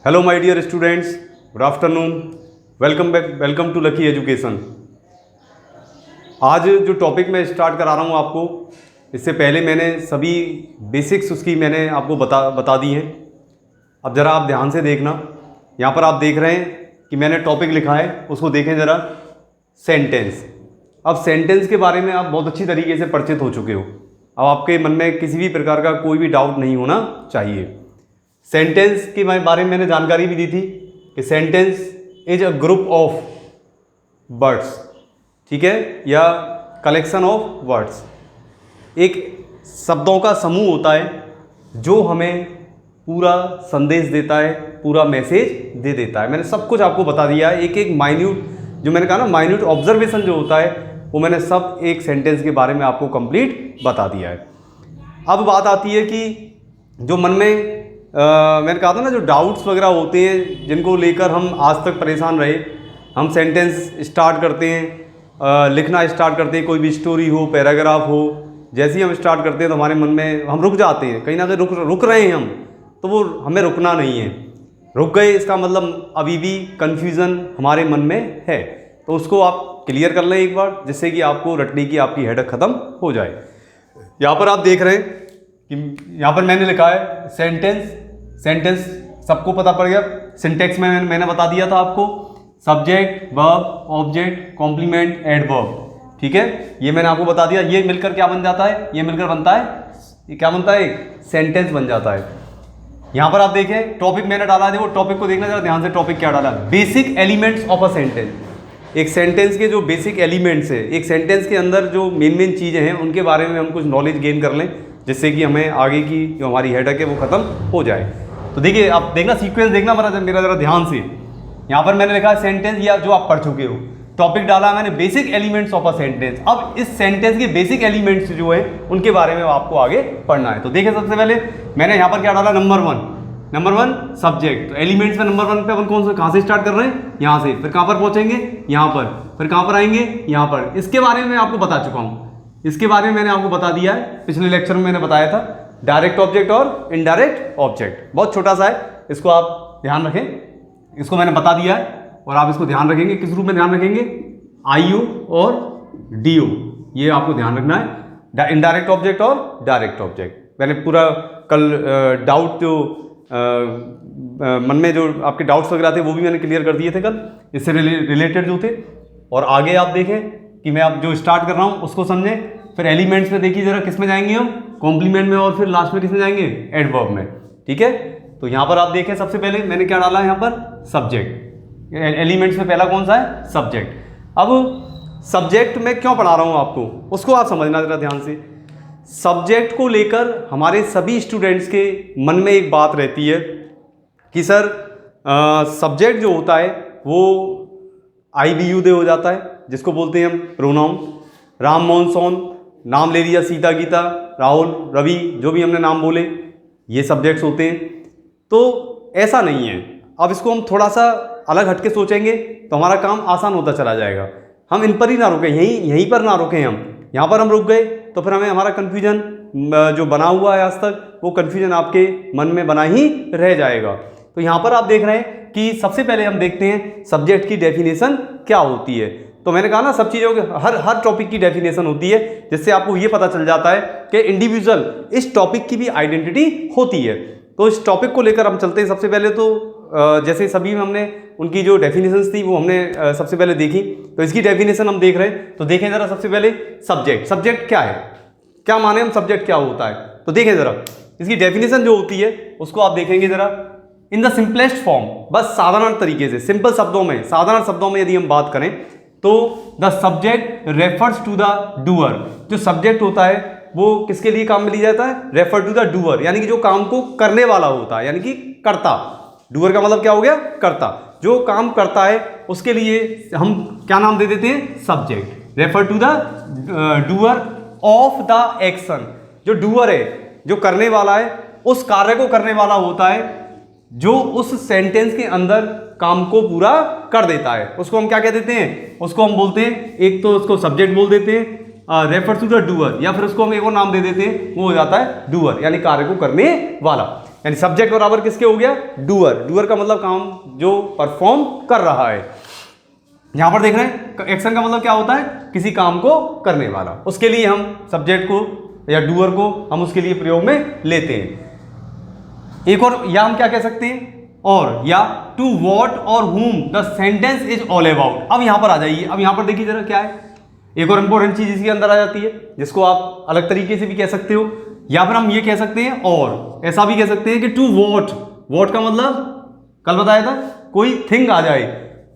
Hello my dear students, good afternoon. Welcome to Lucky Education. आज जो topic मैं start करा रहा हूँ आपको, इससे पहले मैंने सभी बेसिक्स उसकी मैंने आपको बता दी हैं। अब ज़रा आप ध्यान से देखना। यहाँ पर आप देख रहे हैं कि मैंने टॉपिक लिखा है, उसको देखें ज़रा। सेंटेंस। अब सेंटेंस के बारे में आप बहुत अच्छी तरीके से परिचित हो चुके हो। अब आपके मन में किसी भी प्रकार का कोई भी डाउट नहीं होना चाहिए। सेंटेंस के बारे में मैंने जानकारी भी दी थी कि sentence is a group of words, ठीक है, या कलेक्शन ऑफ वर्ड्स। एक शब्दों का समूह होता है जो हमें पूरा संदेश देता है, पूरा मैसेज दे देता है। मैंने सब कुछ आपको बता दिया है। एक एक माइन्यूट, जो मैंने कहा ना, माइन्यूट ऑब्जर्वेशन जो होता है, वो मैंने सब एक सेंटेंस के बारे में आपको कंप्लीट बता दिया है। अब बात आती है कि जो मन में मैंने कहा था ना, जो डाउट्स वगैरह होते हैं जिनको लेकर हम आज तक परेशान रहे। हम सेंटेंस स्टार्ट करते हैं, लिखना स्टार्ट करते हैं, कोई भी स्टोरी हो, पैराग्राफ हो, जैसे ही हम स्टार्ट करते हैं तो हमारे मन में हम रुक जाते हैं। कहीं ना कहीं रुक रहे हैं हम, तो वो हमें रुकना नहीं है। रुक गए इसका मतलब अभी भी कन्फ्यूज़न हमारे मन में है, तो उसको आप क्लियर कर लें एक बार, जिससे कि आपको रटने की आपकी हेडेक ख़त्म हो जाए। यहाँ पर आप देख रहे हैं कि यहाँ पर मैंने लिखा है सेंटेंस सबको पता पड़ गया। सिंटेक्स में मैंने बता दिया था आपको, subject, verb, object, complement, adverb, ठीक है, ये मैंने आपको बता दिया। ये मिलकर क्या बन जाता है? ये मिलकर बनता है, ये क्या बनता है? एक सेंटेंस बन जाता है। यहाँ पर आप देखें टॉपिक मैंने डाला है, देखो टॉपिक को देखना जरा ध्यान से। टॉपिक क्या डाला? Basic elements of a sentence. एक सेंटेंस के जो बेसिक एलिमेंट्स है, एक सेंटेंस के अंदर जो मेन चीज़ें हैं, उनके बारे में हम कुछ नॉलेज गेन कर लें, जिससे कि हमें आगे की जो हमारी हेडेक है वो ख़त्म हो जाए। तो देखिए, आप देखना, सीक्वेंस देखना मेरा ज़रा ध्यान से। यहाँ पर मैंने लिखा है सेंटेंस, या जो आप पढ़ चुके हो। टॉपिक डाला मैंने basic elements of a sentence. अब इस सेंटेंस के बेसिक एलिमेंट्स जो है उनके बारे में आपको आगे पढ़ना है। तो देखिए, सबसे पहले मैंने यहाँ पर क्या डाला? Number one subject. तो एलिमेंट्स में नंबर वन पे अपन कहाँ से स्टार्ट कर रहे हैं? यहाँ से। फिर कहाँ पर पहुँचेंगे? यहाँ पर। फिर कहाँ पर आएंगे? यहाँ पर। इसके बारे में मैं आपको बता चुका हूँ। इसके बारे में मैंने आपको बता दिया है, पिछले लेक्चर में मैंने बताया था। डायरेक्ट ऑब्जेक्ट और इनडायरेक्ट ऑब्जेक्ट, बहुत छोटा सा है, इसको आप ध्यान रखें। इसको मैंने बता दिया है और आप इसको ध्यान रखेंगे। किस रूप में ध्यान रखेंगे? IO और DO, ये आपको ध्यान रखना है। इनडायरेक्ट ऑब्जेक्ट और डायरेक्ट ऑब्जेक्ट। मैंने पूरा कल डाउट जो मन में जो आपके डाउट्स वगैरह थे वो भी मैंने क्लियर कर दिए थे कल, इससे रिलेटेड जो थे। और आगे आप देखें कि मैं अब जो स्टार्ट कर रहा हूँ उसको समझें। फिर एलिमेंट्स में देखिए जरा, किस में जाएंगे हम? कॉम्प्लीमेंट में, और फिर लास्ट में किस में जाएंगे? एडवर्ब में, ठीक है। तो यहाँ पर आप देखें, सबसे पहले मैंने क्या डाला है यहाँ पर? सब्जेक्ट। एलिमेंट्स में पहला कौन सा है? सब्जेक्ट। अब सब्जेक्ट में क्यों पढ़ा रहा हूँ आपको, उसको आप समझना जरा ध्यान से। सब्जेक्ट को लेकर हमारे सभी स्टूडेंट्स के मन में एक बात रहती है कि सर सब्जेक्ट जो होता है वो IBU दे हो जाता है, जिसको बोलते हैं हम प्रोनाउन। राम, मोहन, सोन, नाम ले लिया, सीता, गीता, राहुल, रवि, जो भी हमने नाम बोले, ये सब्जेक्ट्स होते हैं। तो ऐसा नहीं है। अब इसको हम थोड़ा सा अलग हटके सोचेंगे तो हमारा काम आसान होता चला जाएगा। हम इन पर ही ना रुकें, यहीं पर ना रुकें। हम यहाँ पर हम रुक गए तो फिर हमें हमारा कन्फ्यूजन जो बना हुआ है आज तक, वो कन्फ्यूजन आपके मन में बना ही रह जाएगा। तो यहाँ पर आप देख रहे हैं कि सबसे पहले हम देखते हैं सब्जेक्ट की डेफिनेशन क्या होती है। तो मैंने कहा ना, सब चीज़ों के हर टॉपिक की डेफिनेशन होती है, जिससे आपको ये पता चल जाता है कि इंडिविजुअल इस टॉपिक की भी आइडेंटिटी होती है। तो इस टॉपिक को लेकर हम चलते हैं। सबसे पहले तो जैसे सभी में हमने उनकी जो डेफिनेशंस थी वो हमने सबसे पहले देखी, तो इसकी डेफिनेशन हम देख रहे हैं। तो देखें ज़रा, सबसे पहले सब्जेक्ट क्या है, क्या माने हम, सब्जेक्ट क्या होता है। तो देखें ज़रा, इसकी डेफिनेशन जो होती है उसको आप देखेंगे ज़रा। इन द सिंपलेस्ट फॉर्म, बस साधारण तरीके से, सिंपल शब्दों में, साधारण शब्दों में यदि हम बात करें तो the subject refers to the doer. जो सब्जेक्ट होता है वो किसके लिए काम में लिया जाता है? रेफर टू द डूअर, यानी कि जो काम को करने वाला होता है, यानी कि कर्ता। डूअर का मतलब क्या हो गया? कर्ता। जो काम करता है उसके लिए हम क्या नाम दे देते हैं? Subject. Refer to the doer of the action. जो डूअर है, जो करने वाला है, उस कार्य को करने वाला होता है जो उस सेंटेंस के अंदर काम को पूरा कर देता है, उसको हम क्या कह देते हैं? उसको हम बोलते हैं, एक तो उसको सब्जेक्ट बोल देते हैं, रेफर टू द डूअर, या फिर उसको हम एक और नाम दे देते हैं, वो हो जाता है डूअर, यानी कार्य को करने वाला। यानी सब्जेक्ट बराबर किसके हो गया, डूअर। डूअर का मतलब काम जो परफॉर्म कर रहा है। यहां पर देख रहे हैं एक्शन का मतलब क्या होता है, किसी काम को करने वाला। उसके लिए हम सब्जेक्ट को या डूअर को हम उसके लिए प्रयोग में लेते हैं। एक और या हम क्या कह सकते हैं, और या टू व्हाट और whom the sentence is all about. अब यहां पर आ जाइए, अब यहां पर देखिए जरा क्या है, एक और इंपॉर्टेंट चीज इसके अंदर आ जाती है जिसको आप अलग तरीके से भी कह सकते हो, या फिर हम ये कह सकते हैं और ऐसा भी कह सकते हैं कि टू व्हाट, व्हाट का मतलब कल बताया था कोई थिंग आ जाए,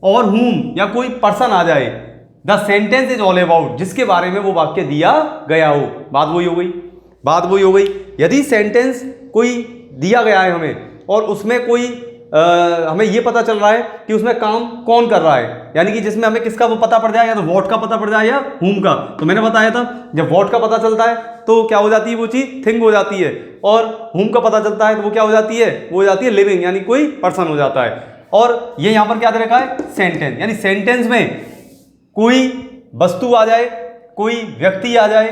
और whom या कोई पर्सन आ जाए, the sentence is all about जिसके बारे में वो वाक्य दिया गया हो। बात वही हो गई, बात वही हो गई। यदि सेंटेंस कोई दिया गया है हमें और उसमें कोई हमें ये पता चल रहा है कि उसमें काम कौन कर रहा है, यानी कि जिसमें हमें किसका वो पता पड़ जाए, या तो व्हाट का पता पड़ जाए या whom का। तो मैंने बताया था जब व्हाट का पता चलता है तो क्या हो जाती है वो चीज, थिंग हो जाती है, और whom का पता चलता है तो वो क्या हो जाती है, वो हो जाती है लिविंग, यानी कोई पर्सन हो जाता है। और ये यहां पर क्या दे रखा है, सेंटेंस, यानी सेंटेंस में कोई वस्तु आ जाए, कोई व्यक्ति आ जाए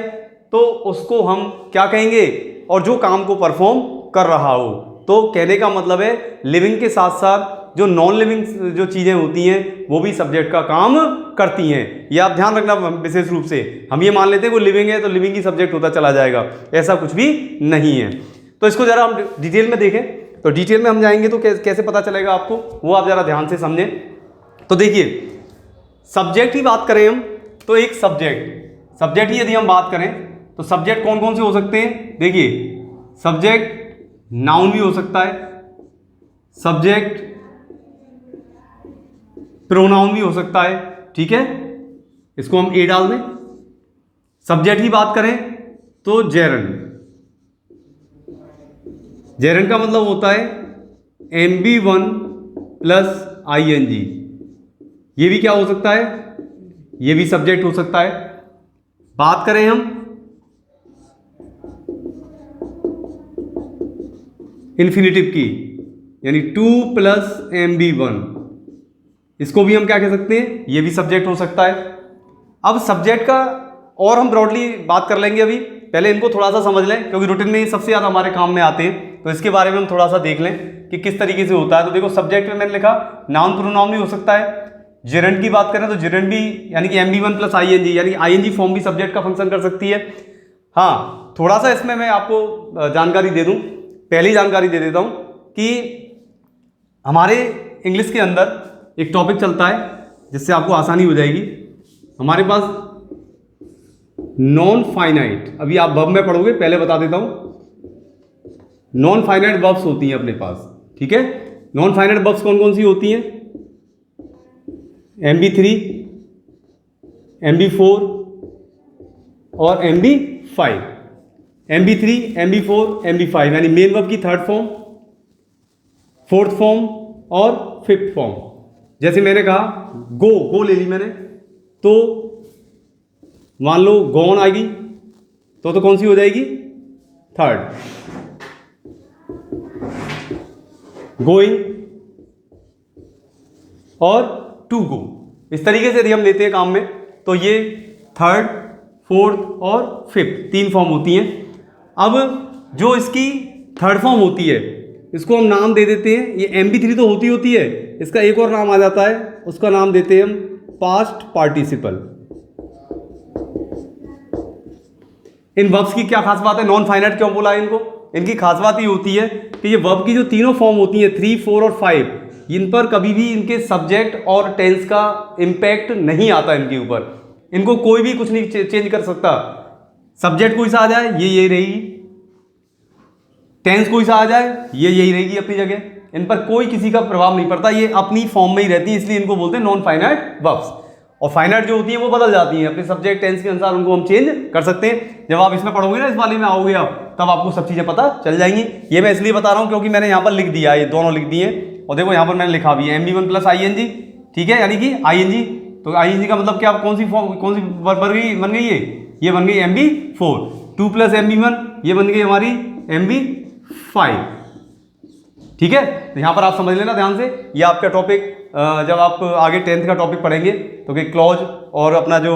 तो उसको हम क्या कहेंगे, और जो काम को परफॉर्म कर रहा हो। तो कहने का मतलब है लिविंग के साथ साथ जो नॉन लिविंग जो चीजें होती हैं वो भी सब्जेक्ट का काम करती हैं। ये आप ध्यान रखना विशेष रूप से। हम ये मान लेते हैं वो लिविंग है तो लिविंग ही सब्जेक्ट होता चला जाएगा, ऐसा कुछ भी नहीं है। तो इसको जरा हम डिटेल में देखें, तो डिटेल में हम जाएंगे तो कैसे पता चलेगा आपको, वो आप जरा ध्यान से समझें। तो देखिए सब्जेक्ट ही बात करें हम तो एक सब्जेक्ट ही यदि हम बात करें तो सब्जेक्ट कौन कौन से हो सकते हैं। देखिए सब्जेक्ट नाउन भी हो सकता है, सब्जेक्ट प्रोनाउन भी हो सकता है, ठीक है, इसको हम ए डाल दें। सब्जेक्ट ही बात करें तो जेरन का मतलब होता है MB1 प्लस ING। ये भी क्या हो सकता है, ये भी सब्जेक्ट हो सकता है। बात करें हम इन्फिनिटिव की, यानी 2 प्लस MB1, इसको भी हम क्या कह सकते हैं, ये भी सब्जेक्ट हो सकता है। अब सब्जेक्ट का और हम ब्रॉडली बात कर लेंगे, अभी पहले इनको थोड़ा सा समझ लें क्योंकि रूटीन में ये सबसे ज़्यादा हमारे काम में आते हैं, तो इसके बारे में हम थोड़ा सा देख लें कि किस तरीके से होता है। तो देखो सब्जेक्ट में मैंने लिखा नाउन प्रोनाउन भी हो सकता है। जेरेंट की बात करें तो जेरेंट भी यानी कि MB1 प्लस ING, यानी ING फॉर्म भी सब्जेक्ट का फंक्शन कर सकती है। हाँ थोड़ा सा इसमें मैं आपको जानकारी दे दूं, पहली जानकारी दे देता हूं कि हमारे इंग्लिश के अंदर एक टॉपिक चलता है जिससे आपको आसानी हो जाएगी। हमारे पास नॉन फाइनाइट, अभी आप वर्ब में पढ़ोगे, पहले बता देता हूं, नॉन फाइनाइट वर्ब्स होती हैं अपने पास, ठीक है। नॉन फाइनाइट वर्ब्स कौन कौन सी होती हैं, MB3, MB4 और MB5। MB3, MB4, MB5 यानी मेन वर्ब की थर्ड फॉर्म, फोर्थ फॉर्म और फिफ्थ फॉर्म। जैसे मैंने कहा गो ले ली मैंने, तो मान लो गॉन आ गई तो कौन सी हो जाएगी, थर्ड। गोइंग और टू गो, इस तरीके से यदि हम लेते हैं काम में तो ये थर्ड, फोर्थ और फिफ्थ तीन फॉर्म होती हैं। अब जो इसकी थर्ड फॉर्म होती है इसको हम नाम दे देते हैं, ये MB3 तो होती है, इसका एक और नाम आ जाता है, उसका नाम देते हैं हम पास्ट पार्टिसिपल। इन वर्ब्स की क्या खास बात है, नॉन फाइनाइट क्यों बोला है इनको, इनकी खास बात ये होती है कि ये वर्ब की जो तीनों फॉर्म होती हैं 3, 4 और 5, इन पर कभी भी इनके सब्जेक्ट और टेंस का इम्पैक्ट नहीं आता इनके ऊपर, इनको कोई भी कुछ नहीं चेंज कर सकता। सब्जेक्ट कोई सा आ जाए ये यही रहेगी, टेंस कोई सा आ जाए ये यही रहेगी अपनी जगह, इन पर कोई किसी का प्रभाव नहीं पड़ता, ये अपनी फॉर्म में ही रहती है, इसलिए इनको बोलते हैं नॉन फाइनाइट वर्ब्स। और फाइनाइट जो होती है वो बदल जाती हैं, अपने सब्जेक्ट टेंस के अनुसार उनको हम चेंज कर सकते हैं। जब आप इसमें पढ़ोगे ना, इस वाले में आओगे आप, तब आपको सब चीज़ें पता चल जाएंगी। ये मैं इसलिए बता रहा हूँ क्योंकि मैंने यहाँ पर लिख दिया, ये दोनों लिख दिए, और देखो यहाँ पर मैंने लिखा भी है MB1 प्लस ING, ठीक है, यानी कि ING, तो ING का मतलब क्या, कौन सी बन गई ये बन गई MB4, 2 प्लस MB1 ये बन गई हमारी MB5, ठीक है। तो यहाँ पर आप समझ लेना ध्यान से, ये आपका टॉपिक जब आप आगे 10th का टॉपिक पढ़ेंगे तो कि क्लॉज और अपना जो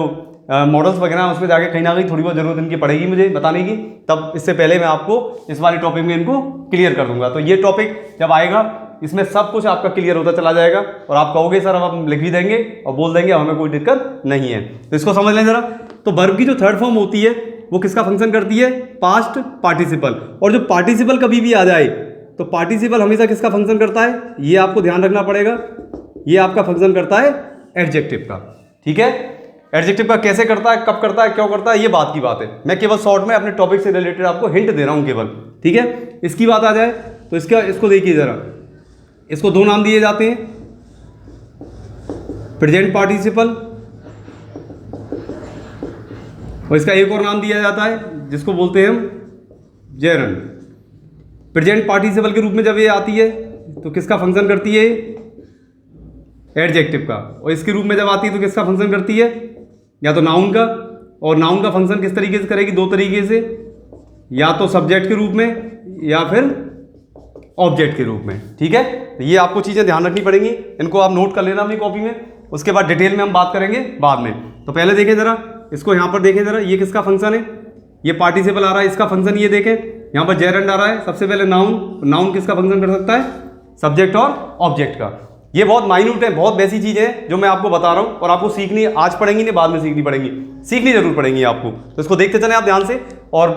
मॉडल्स वगैरह उसमें जाके कहीं ना कहीं थोड़ी बहुत ज़रूरत इनकी पड़ेगी मुझे बताने की, तब इससे पहले मैं आपको इस वाले टॉपिक में इनको क्लियर कर दूंगा। तो ये टॉपिक जब आएगा इसमें सब कुछ आपका क्लियर होता चला जाएगा और आप कहोगे सर अब हम लिख भी देंगे और बोल देंगे हमें कोई दिक्कत नहीं है। तो इसको समझ लें ज़रा। तो वर्ब की जो थर्ड फॉर्म होती है वो किसका फंक्शन करती है? Past participle. और जो पार्टिसिपल कभी भी आ जाए तो पार्टिसिपल हमेशा किसका फंक्शन करता है? ये आपको ध्यान रखना पड़ेगा, ये आपका फंक्शन करता है एडजेक्टिव का। ठीक है, एडजेक्टिव का कैसे करता है, कब करता है, क्यों करता है, ये बात की बात है। मैं केवल शॉर्ट में अपने टॉपिक से रिलेटेड आपको हिंट दे रहा हूं केवल। ठीक है, इसकी बात आ जाए तो इसको देखिए जरा। इसको दो नाम दिए जाते हैं, प्रेजेंट पार्टिसिपल, और इसका एक और नाम दिया जाता है जिसको बोलते हैं हम जेरंड। प्रेजेंट पार्टिसिपल के रूप में जब ये आती है तो किसका फंक्शन करती है? एडजेक्टिव का। और इसके रूप में जब आती है तो किसका फंक्शन करती है? या तो नाउन का। और नाउन का फंक्शन किस तरीके से करेगी? दो तरीके से, या तो सब्जेक्ट के रूप में या फिर ऑब्जेक्ट के रूप में। ठीक है, तो ये आपको चीज़ें ध्यान रखनी पड़ेंगी, इनको आप नोट कर लेना अपनी कॉपी में, उसके बाद डिटेल में हम बात करेंगे बाद में। तो पहले देखें जरा, इसको यहाँ पर देखें जरा, ये किसका फंक्शन है? ये पार्टिसिपल आ रहा है, इसका फंक्शन ये देखें, यहाँ पर जेरंड आ रहा है। सबसे पहले नाउन, नाउन किसका फंक्शन कर सकता है? सब्जेक्ट और ऑब्जेक्ट का। ये बहुत माइन्यूट है, बहुत वैसी चीज़ें हैं जो मैं आपको बता रहा हूँ और आपको सीखनी आज पढ़ेंगी नहीं बाद में सीखनी पड़ेंगी, सीखनी जरूर पड़ेंगी आपको। तो इसको देखते चलें आप ध्यान से, और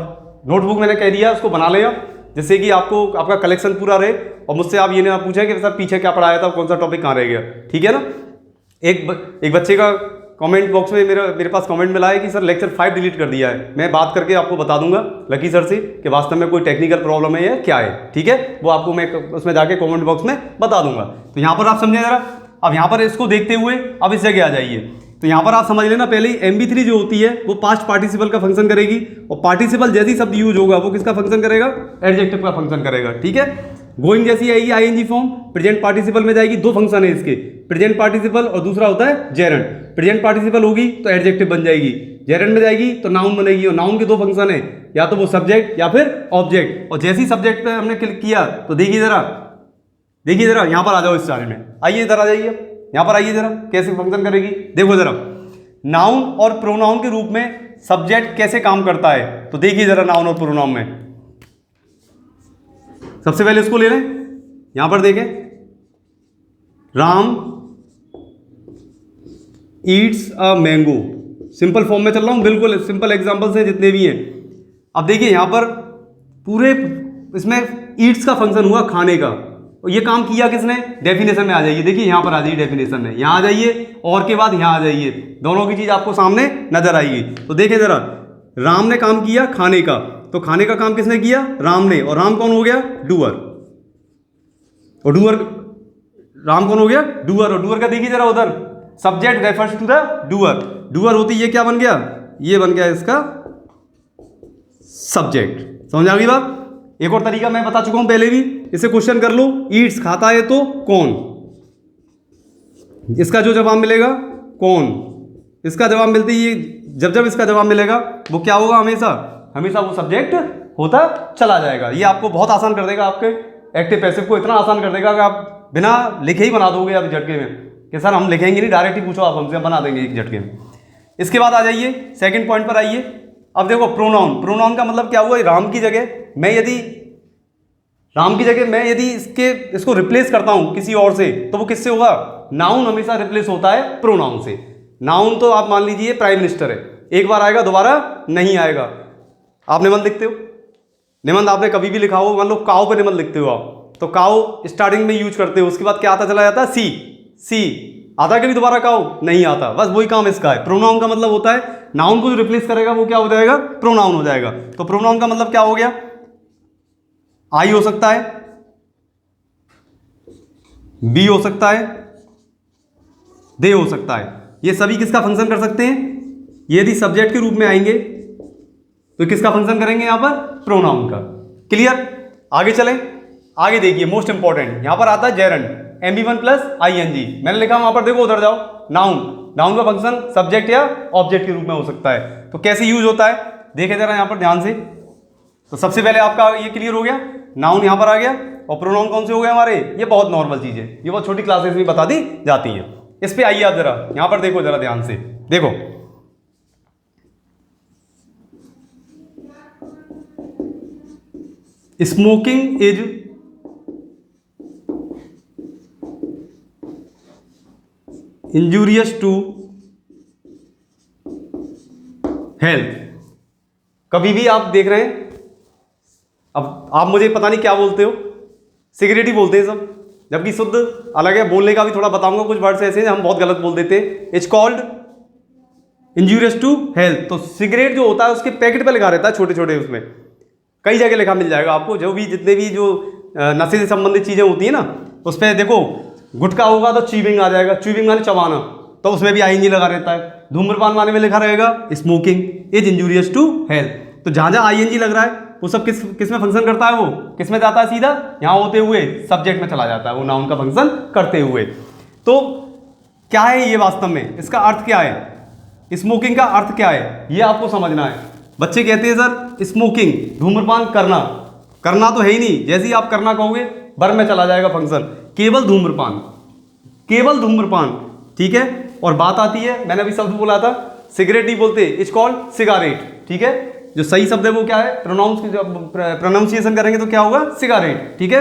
नोटबुक मैंने कह दिया उसको बना लेगा, जिससे कि आपको आपका कलेक्शन पूरा रहे और मुझसे आप ये ना पूछें कि सर पीछे क्या पढ़ाया था, कौन सा टॉपिक कहाँ रह गया। ठीक है ना। एक बच्चे का कमेंट बॉक्स में मेरे पास कमेंट मिला है कि सर लेक्चर 5 डिलीट कर दिया है। मैं बात करके आपको बता दूंगा लकी सर से कि वास्तव में कोई टेक्निकल प्रॉब्लम है या क्या है। ठीक है, वो आपको मैं उसमें जाके कमेंट बॉक्स में बता दूंगा। तो यहाँ पर आप समझे जरा। अब यहाँ पर इसको देखते हुए अब इस जगह आ जाइए। तो यहाँ पर आप समझ लेना, पहले ही MB3 जो होती है वो पास्ट पार्टिसिपल का फंक्शन करेगी, और पार्टिसिपल जैसी शब्द यूज होगा वो किसका फंक्शन करेगा? एडजेक्टिव का फंक्शन करेगा। ठीक है, गोइंग जैसी आएगी ING फॉर्म, प्रेजेंट पार्टिसिपल में जाएगी। दो फंक्शन है इसके, प्रेजेंट पार्टिसिपल और दूसरा होता है जेरंड। प्रेजेंट पार्टिसिपल होगी तो एडजेक्टिव बन जाएगी, जेरंड में जाएगी तो नाउन बनेगी। और नाउन के दो फंक्शन है, या तो वो सब्जेक्ट या फिर ऑब्जेक्ट। और जैसी सब्जेक्ट पे हमने क्लिक किया तो देखिए जरा यहाँ पर आ जाओ इस चार्ट में। आइए इधर आ जाइए, यहाँ पर आइए जरा, कैसे फंक्शन करेगी देखो जरा। नाउन और प्रोनाउन के रूप में सब्जेक्ट कैसे काम करता है तो देखिए जरा। नाउन और प्रोनाउन में सबसे पहले इसको ले लें, यहां पर देखें, Ram Yeats a mango. Simple form में चल रहा हूं, बिल्कुल सिंपल एग्जांपल्स हैं जितने भी हैं। अब देखिए यहां पर पूरे इसमें ईट्स का फंक्शन हुआ खाने का, और ये काम किया किसने? डेफिनेशन में आ जाइए, देखिए यहां पर आ जाइए डेफिनेशन में, यहां आ जाइए और के बाद यहां आ जाइए, दोनों की चीज आपको सामने नजर आएगी। तो देखिए जरा, राम ने काम किया खाने का, तो खाने का काम किसने किया? राम ने। और राम कौन हो गया? डूअर। और डूअर, राम कौन हो गया? डूअर। और डूअर का देखिए जरा उधर, subject refers to the doer. Doer होती ये क्या बन गया? ये बन गया इसका सब्जेक्ट। समझ आ गई बात? एक और तरीका मैं बता चुका हूं पहले भी, इसे क्वेश्चन कर लो। ईट्स खाता है तो कौन, इसका जो जवाब मिलेगा कौन, इसका जवाब मिलते ही जब इसका जवाब मिलेगा वो क्या होगा? हमेशा वो सब्जेक्ट होता चला जाएगा। ये आपको बहुत आसान कर देगा, आपके एक्टिव पैसिव को इतना आसान कर देगा कि आप बिना लिखे ही बना दोगे आप झटके में कि सर हम लिखेंगे नहीं, डायरेक्ट ही पूछो आप हमसे, हम बना देंगे एक झटके में। इसके बाद आ जाइए सेकंड पॉइंट पर आइए। अब देखो प्रोनाउन का मतलब क्या हुआ? राम की जगह मैं यदि इसको रिप्लेस करता हूं किसी और से तो वो किससे होगा? नाउन हमेशा रिप्लेस होता है प्रोनाउन से। नाउन तो आप मान लीजिए प्राइम मिनिस्टर है, एक बार आएगा दोबारा नहीं आएगा। आप निबंध लिखते हो, निबंध आपने कभी भी लिखा हो, मान लो काऊ पे निबंध लिखते हो आप, तो काऊ स्टार्टिंग में यूज करते हो, उसके बाद क्या आता चला जाता है? सी। आता कभी दोबारा काऊ नहीं आता, बस वही काम इसका है। प्रोनाउन का मतलब होता है नाउन को जो रिप्लेस करेगा वो क्या हो जाएगा? प्रोनाउन हो जाएगा। तो प्रोनाउन का मतलब क्या हो गया? आई हो सकता है, बी हो सकता है, दे हो सकता है। ये सभी किसका फंक्शन कर सकते हैं? यदि सब्जेक्ट के रूप में आएंगे तो किसका फंक्शन करेंगे? यहां पर प्रोनाउन का। क्लियर? आगे चलें, आगे देखिए मोस्ट इंपॉर्टेंट, यहां पर आता है जेरंड, MB1 प्लस ING। मैंने लिखा वहां पर, देखो उधर जाओ, नाउन का फंक्शन सब्जेक्ट या ऑब्जेक्ट के रूप में हो सकता है। तो कैसे यूज होता है देखे जरा यहां पर ध्यान से। तो सबसे पहले आपका ये क्लियर हो गया, नाउन यहां पर आ गया और प्रोनाउन कौन से हो गए हमारे? ये बहुत नॉर्मल चीज है, ये बहुत छोटी क्लासेस में बता दी जाती है। इस पे आइए आप जरा, यहां पर देखो जरा ध्यान से, देखो smoking is injurious to health. कभी भी आप देख रहे हैं, अब आप मुझे पता नहीं क्या बोलते हो, सिगरेट ही बोलते हैं सब, जबकि शुद्ध अलग है। बोलने का भी थोड़ा बताऊंगा, कुछ वर्ड्स ऐसे हैं हम बहुत गलत बोल देते हैं। It's called injurious to health. तो सिगरेट जो होता है उसके पैकेट पे लिखा रहता है छोटे छोटे, उसमें कई जगह लिखा मिल जाएगा आपको। जो भी जितने भी जो नशे से संबंधित चीज़ें होती है ना, उस पर देखो, गुटखा होगा तो च्यूइंग आ जाएगा, च्यूइंग माने चबाना, तो उसमें भी आईएनजी लगा रहता है। धूम्रपान वाले में लिखा रहेगा smoking is injurious to health. तो जहाँ जहाँ आईएनजी लग रहा है वो सब किस में फंक्शन करता है, वो किस में जाता है, सीधा यहाँ होते हुए सब्जेक्ट में चला जाता है, वो नाउन का फंक्शन करते हुए। तो क्या है ये वास्तव में, इसका अर्थ क्या है, स्मोकिंग का अर्थ क्या है, ये आपको समझना है। बच्चे कहते हैं सर स्मोकिंग धूम्रपान करना, करना तो है ही नहीं, जैसे ही आप करना कहोगे वर्ब में चला जाएगा फंक्शन, केवल धूम्रपान, केवल धूम्रपान, ठीक है। और बात आती है, मैंने अभी शब्द बोला था, सिगरेट नहीं बोलते, इट्स कॉल्ड सिगारेट, ठीक है। जो सही शब्द है वो क्या है, प्रोनाउंसिएशन करेंगे तो क्या होगा, सिगारेट, ठीक है।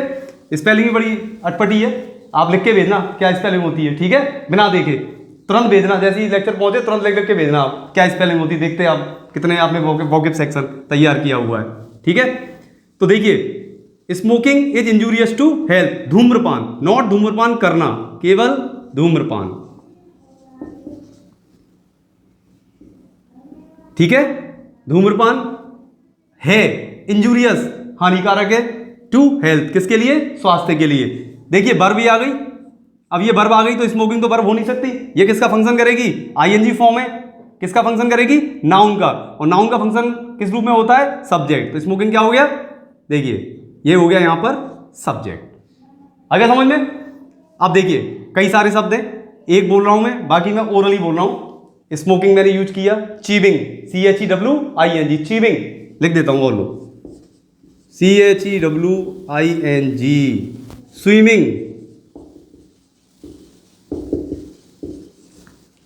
स्पेलिंग भी बड़ी अटपटी है, आप लिख के भेजना क्या स्पेलिंग होती है, ठीक है, बिना देखे तुरंत भेजना, जैसे ही लेक्चर पहुंचे तुरंत लिख के भेजना आप क्या स्पेलिंग होती है, देखते हैं आप कितने आपने वोकैब सेक्शन तैयार किया हुआ है, ठीक है। तो देखिए, smoking is injurious to health, धूम्रपान, नॉट धूम्रपान करना, केवल धूम्रपान, ठीक है। धूम्रपान है इंजूरियस, हानिकारक है, टू हेल्थ, किसके लिए, स्वास्थ्य के लिए। देखिए वर्ब भी आ गई, अब ये वर्ब आ गई तो स्मोकिंग तो वर्ब हो नहीं सकती, ये किसका फंक्शन करेगी, आईएनजी फॉर्म है, किसका फंक्शन करेगी, नाउन का, और नाउन का फंक्शन किस रूप में होता है, सब्जेक्ट। तो स्मोकिंग क्या हो गया, देखिए ये हो गया यहां पर सब्जेक्ट, आ गया समझ में। अब देखिए कई सारे शब्द हैं, एक बोल रहा हूं मैं, बाकी मैं ओरली बोल रहा हूं। स्मोकिंग मैंने यूज किया, चीविंग, CHEWING, चीविंग लिख देता हूं, और लो CHEWING, स्विमिंग,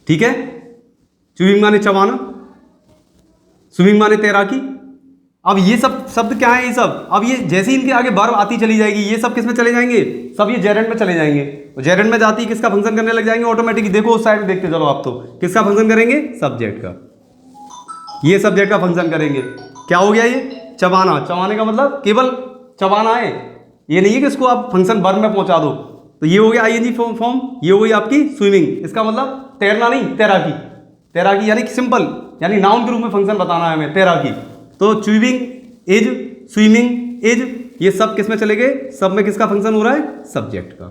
ठीक है। स्विमिंग माने चबाना, स्विमिंग माने तैराकी। अब ये सब शब्द क्या है, ये सब अब ये जैसे इनके आगे वर्ब आती चली जाएगी, ये सब किस में चले जाएंगे, सब ये जेरेंड में चले जाएंगे, और जेरेंड में जाती किसका फंक्शन करने लग जाएंगे ऑटोमेटिकली। देखो उस साइड में देखते चलो आप, तो किसका फंक्शन करेंगे, सब्जेक्ट का, ये सब्जेक्ट का फंक्शन करेंगे। क्या हो गया ये, चबाना, चबाने का मतलब केवल चबाना है, ये नहीं है कि इसको आप फंक्शन वर्ब में पहुंचा दो। तो ये हो गया आईएनजी फॉर्म, ये हो गई आपकी स्विमिंग, इसका मतलब तैरना नहीं, तैराकी, तैराकी यानी कि सिंपल, यानी नाउन के रूप में फंक्शन बताना है हमें, तैराकी। तो च्यूइंग इज, स्विमिंग इज, ये सब किस में चले गए, सब में किसका फंक्शन हो रहा है, सब्जेक्ट का,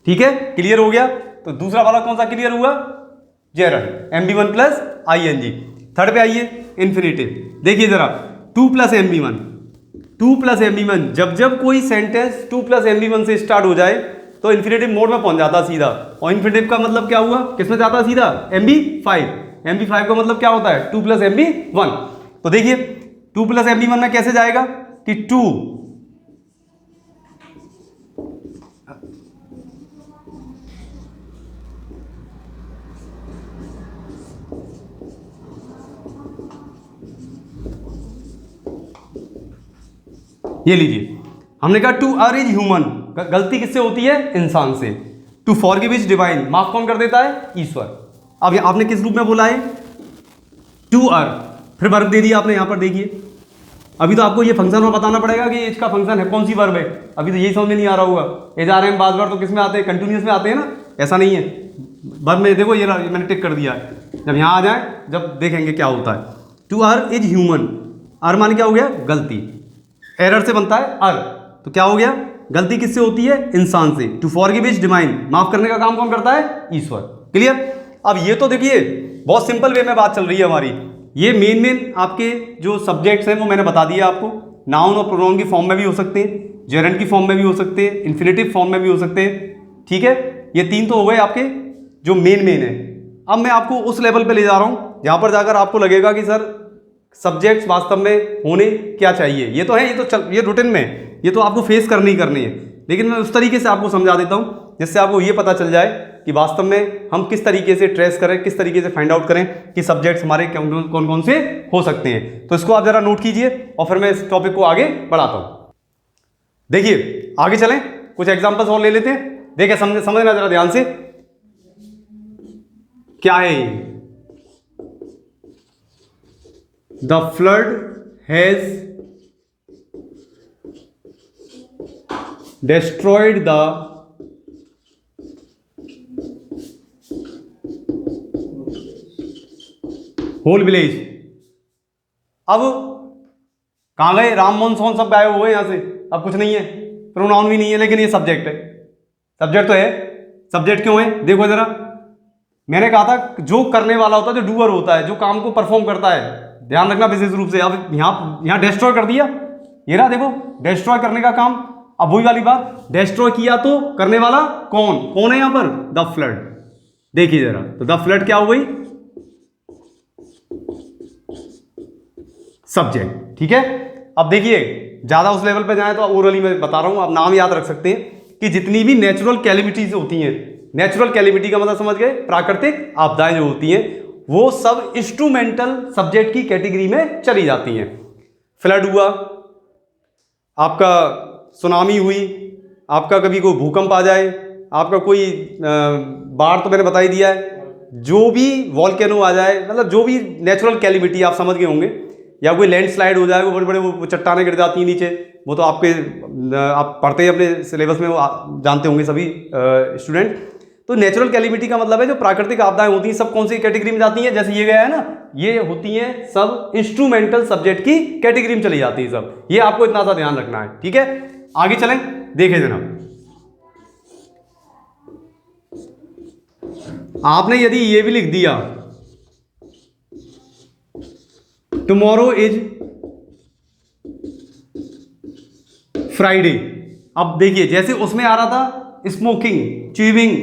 ठीक है। क्लियर हो गया। तो दूसरा वाला कौन सा क्लियर हुआ, gerund, MB1 plus ING। Third पे आइए, इन्फिनेटिव। देखिए जरा, 2 प्लस MB1, 2 प्लस MB1, जब जब कोई सेंटेंस 2 प्लस MB1 से स्टार्ट हो जाए तो इन्फिनेटिव मोड में पहुंच जाता सीधा। और इन्फिनेटिव का मतलब क्या हुआ, किसमें जाता सीधा, MB5। MB5 का मतलब क्या होता है, 2 प्लस MB1। तो देखिए 2 प्लस MB1 में कैसे जाएगा कि 2, ये लीजिए, हमने कहा टू आर इज ह्यूमन, गलती किससे होती है, इंसान से। टू फॉरगिव इज डिवाइन, माफ कौन कर देता है, ईश्वर। अब आपने किस रूप में बोला है, टू आर, फिर वर्ब दे दिया आपने यहां पर। देखिए अभी तो आपको ये फंक्शन में बताना पड़ेगा कि इसका फंक्शन है, कौन सी वर्ब है, अभी तो यही समझ में नहीं आ रहा होगा। एजारएम बाज वर्ब तो किस में आते हैं, कंटिन्यूस में आते हैं ना, ऐसा नहीं है। वर्ब में देखो ये मैंने टिक कर दिया है, जब यहाँ आ जाए जब देखेंगे क्या होता है। To err is human, err मान क्या हो गया, गलती, एरर से बनता है अर, तो क्या हो गया, गलती किससे होती है, इंसान से। टू फॉरगिव इज डिवाइन, माफ करने का काम कौन करता है, ईश्वर। क्लियर। अब ये तो देखिए बहुत सिंपल वे में बात चल रही है हमारी। ये मेन आपके जो सब्जेक्ट्स हैं वो मैंने बता दिया आपको। नाउन और प्रोनाउन की फॉर्म में भी हो सकते हैं, जेरेंड की फॉर्म में भी हो सकते हैं, इन्फिनेटिव फॉर्म में भी हो सकते हैं, ठीक है। ये 3 तो हो गए आपके जो मेन है। अब मैं आपको उस लेवल पे ले जा रहा हूँ जहाँ पर जाकर आपको लगेगा कि सर सब्जेक्ट्स वास्तव में होने क्या चाहिए। ये तो है, ये रूटीन में ये तो आपको फेस करनी है, लेकिन मैं उस तरीके से आपको समझा देता हूँ जिससे आपको ये पता चल जाए कि वास्तव में हम किस तरीके से ट्रेस करें, किस तरीके से फाइंड आउट करें कि सब्जेक्ट्स हमारे कौन कौन से हो सकते हैं। तो इसको आप जरा नोट कीजिए और फिर मैं इस टॉपिक को आगे बढ़ाता हूँ। देखिए आगे चलें, कुछ एग्जांपल्स और ले लेते हैं। देखिए समझना जरा ध्यान से, क्या है the flood has destroyed the whole village। अब कहां गए? राम मोहन सोहन सब गायब हो गए यहां से, अब कुछ नहीं है, प्रोनाउन भी नहीं है, लेकिन ये सब्जेक्ट है। सब्जेक्ट तो है। सब्जेक्ट क्यों है? देखो जरा, मैंने कहा था जो करने वाला होता है, जो डूअर होता है, जो काम को परफॉर्म करता है, ध्यान रखना विशेष रूप से। अब यहां डिस्ट्रॉय कर दिया, ये रहा देखो, डिस्ट्रॉय करने का काम। अब वही वाली बात, डिस्ट्रॉय किया तो करने वाला कौन है यहां पर? The flood. देखिए जरा, तो द फ्लड क्या हो गई? सब्जेक्ट। ठीक है। अब देखिए, ज्यादा उस लेवल पे जाए तो ओरली में बता रहा हूं, आप नाम याद रख सकते हैं कि जितनी भी नेचुरल कैलिमिटीज होती हैं, नेचुरल कैलिमिटी का मतलब समझ गए, प्राकृतिक आपदाएं जो होती हैं, वो सब इंस्ट्रूमेंटल सब्जेक्ट की कैटेगरी में चली जाती हैं। फ्लड हुआ, आपका सुनामी हुई, आपका कभी कोई भूकंप आ जाए, आपका कोई बाढ़ तो मैंने बता ही दिया है, जो भी वॉल्केनो आ जाए, मतलब जो भी नेचुरल कैलिमिटी आप समझ गए होंगे, या कोई लैंडस्लाइड हो जाए, वो बड़े बड़े वो चट्टानें गिर जाती हैं नीचे, वो तो आप पढ़ते हैं अपने सिलेबस में, वो जानते होंगे सभी स्टूडेंट। तो नेचुरल कैलिमिटी का मतलब है जो प्राकृतिक आपदाएं होती हैं, सब कौन सी कैटेगरी में जाती हैं? जैसे ये गया है ना, ये होती हैं सब इंस्ट्रूमेंटल सब्जेक्ट की कैटेगरी में चली जाती है सब। ये आपको इतना सा ध्यान रखना है। ठीक है, आगे चलें, देखें जनाब, आपने यदि ये भी लिख दिया टुमारो इज फ्राइडे। अब देखिए, जैसे उसमें आ रहा था स्मोकिंग, च्यूइंग,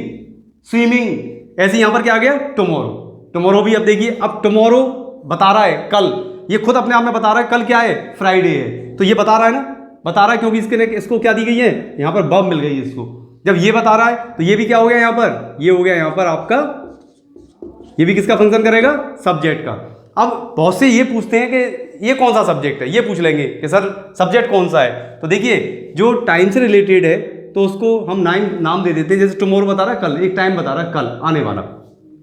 स्विमिंग, ऐसे यहां पर क्या आ गया? टुमारो। टुमारो भी अब देखिए, अब टुमारो बता रहा है कल, ये खुद अपने आप में बता रहा है कल क्या है? फ्राइडे है। तो ये बता रहा है ना, बता रहा है क्योंकि इसको क्या दी गई है? यहां पर बब मिल गई है इसको। जब ये बता रहा है तो ये भी क्या हो गया यहां पर? ये हो गया यहां पर आपका, ये भी किसका फंक्शन करेगा? सब्जेक्ट का। अब बहुत से ये पूछते हैं कि ये कौन सा सब्जेक्ट है, ये पूछ लेंगे कि सर सब्जेक्ट कौन सा है। तो देखिए, जो टाइम से रिलेटेड है तो उसको हम नाम दे देते हैं। जैसे टुमारो बता रहा है कल, एक टाइम बता रहा है कल आने वाला,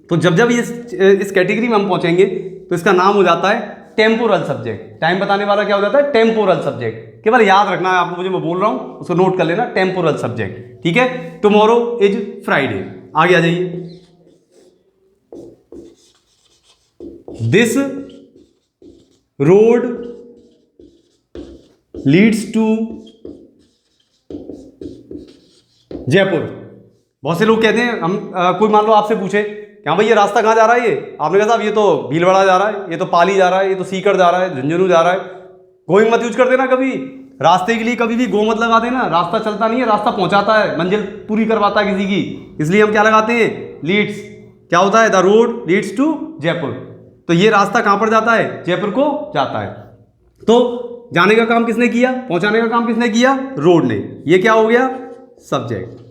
तो जब इस कैटेगरी में हम पहुंचेंगे तो इसका नाम हो जाता है टेम्पोरल सब्जेक्ट। टाइम बताने वाला क्या हो जाता है? Temporal subject. केवल याद रखना है आपको, मुझे मैं बोल रहा हूं उसको नोट कर लेना, टेम्पोरल सब्जेक्ट। ठीक है, टुमारो इज फ्राइडे। आगे आ जाइए, this road leads to Jaipur. बहुत से लोग कहते हैं, हम कोई मान लो आपसे पूछे कि हाँ भाई ये रास्ता कहाँ जा रहा है, ये आपने कहा साहब ये तो भीलवाड़ा जा रहा है, ये तो पाली जा रहा है, ये तो सीकर जा रहा है, झुंझुनू जा रहा है। गोइंग मत यूज कर देना कभी, रास्ते के लिए कभी भी गो मत लगा देना। रास्ता चलता नहीं है, रास्ता पहुंचाता है, मंजिल पूरी करवाता है किसी की, इसलिए हम क्या लगाते हैं? लीड्स। क्या होता है? The road leads to Jaipur. तो ये रास्ता कहां पर जाता है? जयपुर को जाता है। तो जाने का काम किसने किया? पहुंचाने का काम किसने किया? रोड ने। ये क्या हो गया? सब्जेक्ट।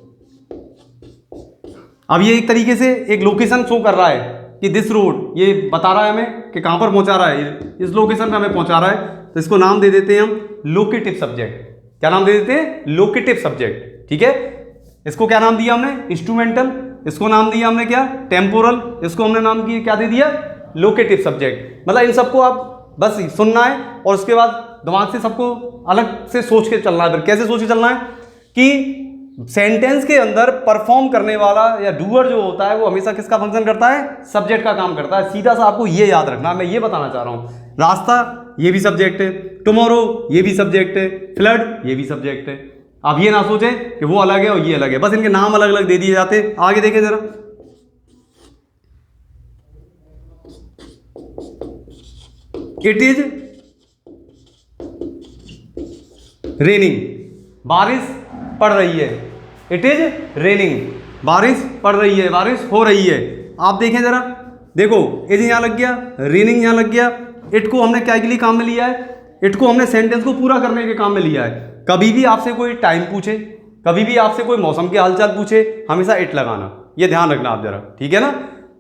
अब ये एक तरीके से एक लोकेशन शो कर रहा है कि दिस रोड, ये बता रहा है हमें कि कहां पर पहुंचा रहा है, इस लोकेशन पे हमें पहुंचा रहा है। तो इसको नाम दे देते हैं हम लोकेटिव सब्जेक्ट। क्या नाम दे देते हैं? Locative subject. ठीक है, इसको क्या नाम दिया हमने? इंस्ट्रूमेंटल। इसको नाम दिया हमने क्या? टेम्पोरल। इसको हमने नाम किया, क्या दे दिया? Locative subject. मतलब इन सबको आप बस सुनना है और उसके बाद दिमाग से सबको अलग से सोच के चलना है। फिर कैसे सोच के चलना है कि सेंटेंस के अंदर परफॉर्म करने वाला या डूअर जो होता है वो हमेशा किसका फंक्शन करता है? सब्जेक्ट का काम करता है। सीधा सा आपको ये याद रखना, मैं ये बताना चाह रहा हूं। रास्ता ये भी सब्जेक्ट है, टुमारो ये भी सब्जेक्ट है, फ्लड ये भी सब्जेक्ट है। आप ये ना सोचें कि वो अलग है और ये अलग है, बस इनके नाम अलग अलग दे दिए जाते। आगे देखें जरा, इट इज रेनिंग। बारिश पड़ रही है। इट इज रेनिंग, बारिश पड़ रही है, बारिश हो रही है। आप देखें जरा, देखो इज यहां लग गया, रेनिंग यहां लग गया। इट को हमने क्या के लिए काम में लिया है? इट को हमने सेंटेंस को पूरा करने के काम में लिया है। कभी भी आपसे कोई टाइम पूछे, कभी भी आपसे कोई मौसम के हालचाल पूछे, हमेशा इट लगाना, ये ध्यान रखना आप जरा। ठीक है ना?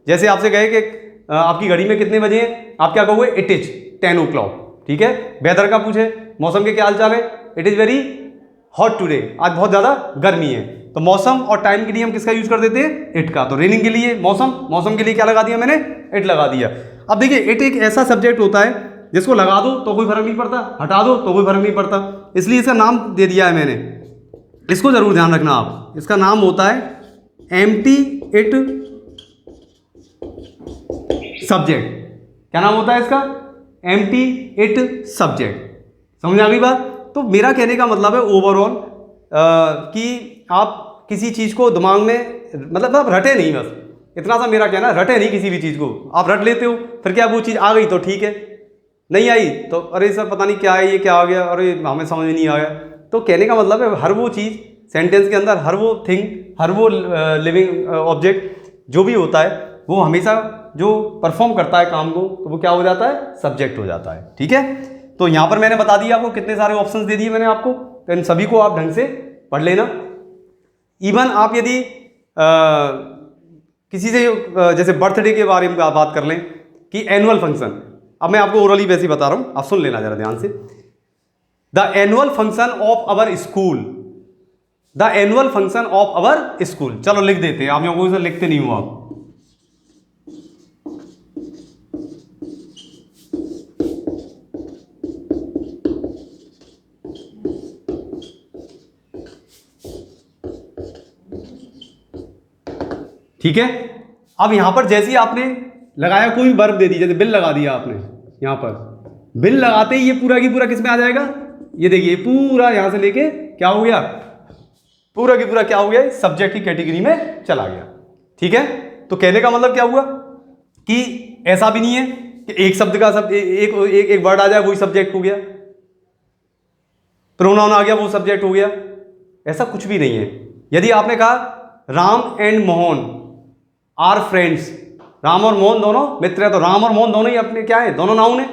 जैसे आपसे कहे कि आपकी घड़ी में कितने बजे हैं, आप क्या कहोगे? It is 10 o'clock। ठीक है, वेदर का पूछे, मौसम के क्या हालचाल है? It is very hot today, आज बहुत ज़्यादा गर्मी है। तो मौसम और टाइम के लिए हम किसका यूज़ कर देते हैं? इट का। तो रेनिंग के लिए मौसम, मौसम के लिए क्या लगा दिया मैंने? इट लगा दिया। अब देखिए इट एक ऐसा सब्जेक्ट होता है जिसको लगा दो तो कोई फर्क नहीं पड़ता, हटा दो तो कोई फर्क नहीं पड़ता, इसलिए इसका नाम दे दिया है मैंने। इसको जरूर ध्यान रखना आप, इसका नाम होता है एम्प्टी इट सब्जेक्ट। क्या नाम होता है इसका? Empty it subject. समझ आ गई बात? तो मेरा कहने का मतलब है ओवरऑल कि आप किसी चीज़ को दिमाग में मतलब आप रटे नहीं, बस इतना सा मेरा कहना, रटे नहीं किसी भी चीज़ को। आप रट लेते हो, फिर क्या वो चीज़ आ गई तो ठीक है, नहीं आई तो अरे सर पता नहीं क्या है, ये क्या आ गया, अरे हमें समझ में नहीं आया। तो कहने का मतलब है हर वो चीज़ सेंटेंस के अंदर, हर वो थिंग, हर वो लिविंग ऑब्जेक्ट जो भी होता है वो हमेशा जो परफॉर्म करता है काम को तो वो क्या हो जाता है? सब्जेक्ट हो जाता है। ठीक है, तो यहाँ पर मैंने बता दिया आपको, कितने सारे ऑप्शंस दे दिए मैंने आपको, तो इन सभी को आप ढंग से पढ़ लेना। इवन आप यदि किसी से जैसे बर्थडे के बारे में बात कर लें कि एनुअल फंक्शन, अब मैं आपको ओरली वैसे ही बता रहा हूँ, आप सुन लेना जरा ध्यान से। The annual function of our school, the annual function of our school. चलो लिख देते हैं, आप लोगों को लिखते नहीं हो आप। ठीक है, अब यहां पर जैसे ही आपने लगाया कोई वर्ब दे दी, जैसे बिल लगा दिया आपने, यहां पर बिल लगाते ही ये पूरा की पूरा किस में आ जाएगा? ये देखिए पूरा यहां से लेके क्या हो गया? पूरा की पूरा क्या हो गया? सब्जेक्ट की कैटेगरी में चला गया। ठीक है, तो कहने का मतलब क्या हुआ कि ऐसा भी नहीं है कि एक शब्द का सब एक वर्ड आ जाए वही सब्जेक्ट हो गया, प्रोनाउन आ गया वो सब्जेक्ट हो गया, ऐसा कुछ भी नहीं है। यदि आपने कहा Ram and Mohan are friends, Ram और मोहन दोनों मित्र है, तो राम और मोहन दोनों ही अपने क्या है? दोनों नाउन है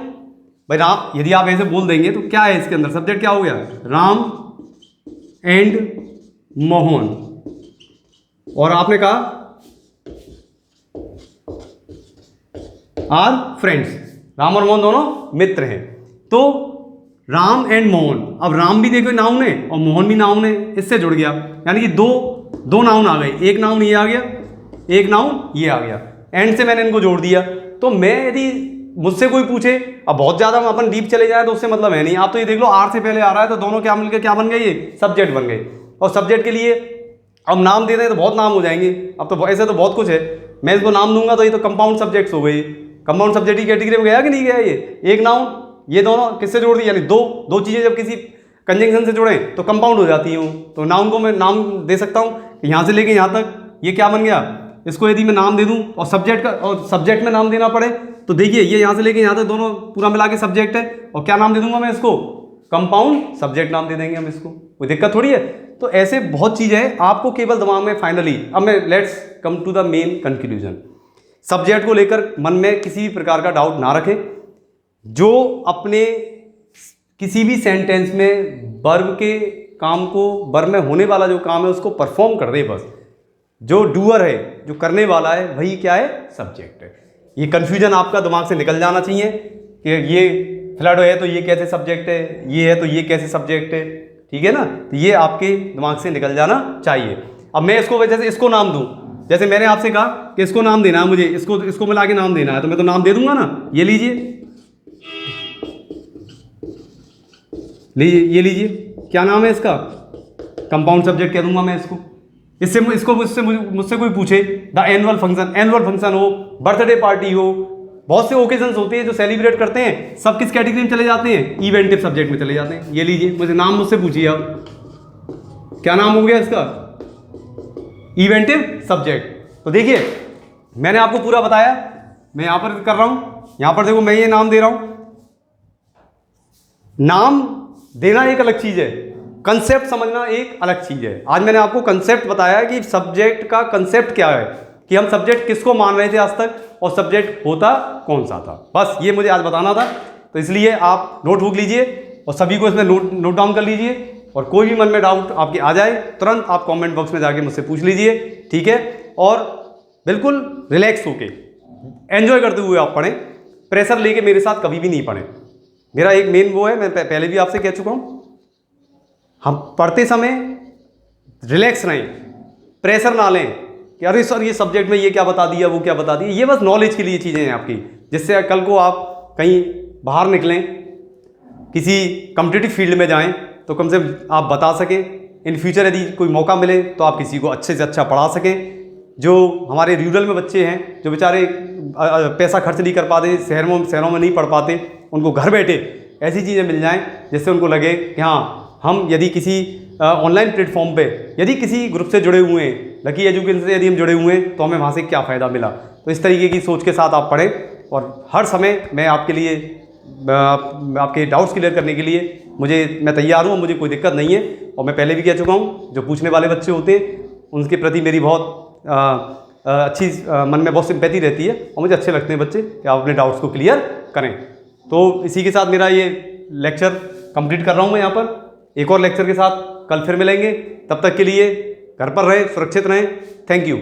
भाई। राम यदि आप ऐसे बोल देंगे तो क्या है इसके अंदर? सब्जेक्ट क्या हो गया? राम एंड मोहन। और आपने कहा आर फ्रेंड्स, राम और मोहन दोनों मित्र हैं, तो राम एंड मोहन। अब राम भी देखो नाउन है और मोहन भी नाउन है, इससे जुड़ गया, यानी कि दो नाउन आ गए, एक नाउन ये आ गया, एक नाउन ये आ गया, एंड से मैंने इनको जोड़ दिया। तो मैं यदि मुझसे कोई पूछे, अब बहुत ज़्यादा अपन डीप चले जाए तो उससे मतलब है नहीं, आप तो ये देख लो आर से पहले आ रहा है तो दोनों क्या मिलकर क्या बन गए? ये सब्जेक्ट बन गए। और सब्जेक्ट के लिए अब नाम दे दें तो बहुत नाम हो जाएंगे, अब तो ऐसे तो बहुत कुछ है, मैं इसको नाम दूंगा तो ये तो कंपाउंड सब्जेक्ट्स हो गए। कंपाउंड सब्जेक्ट की कैटेगरी में गया कि नहीं गया? ये एक नाउन, ये दोनों किससे जोड़ दी? यानी दो चीज़ें जब किसी कंजंक्शन से जुड़े तो कंपाउंड हो जाती हूँ। तो नाउन को मैं नाम दे सकता हूँ, यहाँ से लेके यहाँ तक ये क्या बन गया? इसको यदि मैं नाम दे दूं और सब्जेक्ट में नाम देना पड़े तो देखिए ये यहाँ से लेके यहाँ तक दोनों पूरा मिला के सब्जेक्ट है, और क्या नाम दे दूंगा मैं इसको? कंपाउंड सब्जेक्ट नाम दे देंगे हम इसको, कोई दिक्कत थोड़ी है। तो ऐसे बहुत चीज़ें हैं, आपको केवल दिमाग में फाइनली, अब मैं let's come to the main conclusion. Subject को लेकर मन में किसी भी प्रकार का डाउट ना रखें। जो अपने किसी भी सेंटेंस में वर्ब के काम को, वर्ब में होने वाला जो काम है उसको परफॉर्म कर दे, बस जो डूअर है, जो करने वाला है, वही क्या है? सब्जेक्ट है। ये कन्फ्यूजन आपका दिमाग से निकल जाना चाहिए कि ये फ्लड है तो ये कैसे सब्जेक्ट है, ये है तो ये कैसे सब्जेक्ट है। ठीक है ना, तो ये आपके दिमाग से निकल जाना चाहिए। अब मैं इसको जैसे इसको नाम दूं, जैसे मैंने आपसे कहा कि इसको नाम देना है, मुझे इसको मिला के नाम देना है, तो मैं तो नाम दे दूंगा ना। ये लीजिए, ये लीजिए, क्या नाम है इसका? कंपाउंड सब्जेक्ट कह दूंगा मैं इसको। मुझसे कोई पूछे द एनुअल फंक्शन हो, बर्थडे पार्टी हो, बहुत से ओकेजन्स होते हैं जो सेलिब्रेट करते हैं, सब किस कैटेगरी में चले जाते हैं? इवेंटिव सब्जेक्ट में चले जाते हैं। ये लीजिए, मुझसे पूछिए आप, क्या नाम हो गया इसका? इवेंटिव सब्जेक्ट। तो देखिए मैंने आपको पूरा बताया, मैं यहां पर कर रहा हूं, यहां पर देखो मैं ये नाम दे रहा हूं। नाम देना एक अलग चीज है, कंसेप्ट समझना एक अलग चीज है। आज मैंने आपको कंसेप्ट बताया कि सब्जेक्ट का कंसेप्ट क्या है, कि हम सब्जेक्ट किसको मान रहे थे आज तक, और सब्जेक्ट होता कौन सा था। बस ये मुझे आज बताना था, तो इसलिए आप नोटबुक लीजिए और सभी को इसमें नोट डाउन कर लीजिए, और कोई भी मन में डाउट आपके आ जाए तुरंत आप कमेंट बॉक्स में जाके मुझसे पूछ लीजिए। ठीक है, और बिल्कुल रिलैक्स होके एंजॉय करते हुए आप पढ़ें, प्रेशर लेके मेरे साथ कभी भी नहीं पढ़ें। मेरा एक मेन वो है, मैं पहले भी आपसे कह चुका हूँ, हम पढ़ते समय रिलैक्स रहें, प्रेशर ना लें कि अरे सर ये सब्जेक्ट में ये क्या बता दिया, वो क्या बता दिया। ये बस नॉलेज के लिए चीज़ें हैं आपकी, जिससे कल को आप कहीं बाहर निकलें, किसी कॉम्पिटिटिव फील्ड में जाएं तो कम से कम आप बता सकें। इन फ्यूचर यदि कोई मौका मिले तो आप किसी को अच्छे से अच्छा पढ़ा सकें। जो हमारे रूरल में बच्चे हैं, जो बेचारे पैसा खर्च नहीं कर पाते, शहरों में नहीं पढ़ पाते, उनको घर बैठे ऐसी चीज़ें मिल जाएं जिससे उनको लगे कि हाँ, हम यदि किसी ऑनलाइन प्लेटफॉर्म पे यदि किसी ग्रुप से जुड़े हुए हैं, लकी एजुकेशन से यदि हम जुड़े हुए हैं, तो हमें वहाँ से क्या फ़ायदा मिला। तो इस तरीके की सोच के साथ आप पढ़ें और हर समय मैं आपके लिए आपके डाउट्स क्लियर करने के लिए मैं तैयार हूँ, मुझे कोई दिक्कत नहीं है। और मैं पहले भी कह चुका हूँ, जो पूछने वाले बच्चे होते हैं उनके प्रति मेरी बहुत अच्छी मन में बहुत सिंपैथी रहती है और मुझे अच्छे लगते हैं बच्चे कि आप अपने डाउट्स को क्लियर करें। तो इसी के साथ मेरा ये लेक्चर कंप्लीट कर रहा हूँ मैं यहाँ पर। एक और लेक्चर के साथ कल फिर मिलेंगे, तब तक के लिए घर पर रहें, सुरक्षित रहें। Thank you.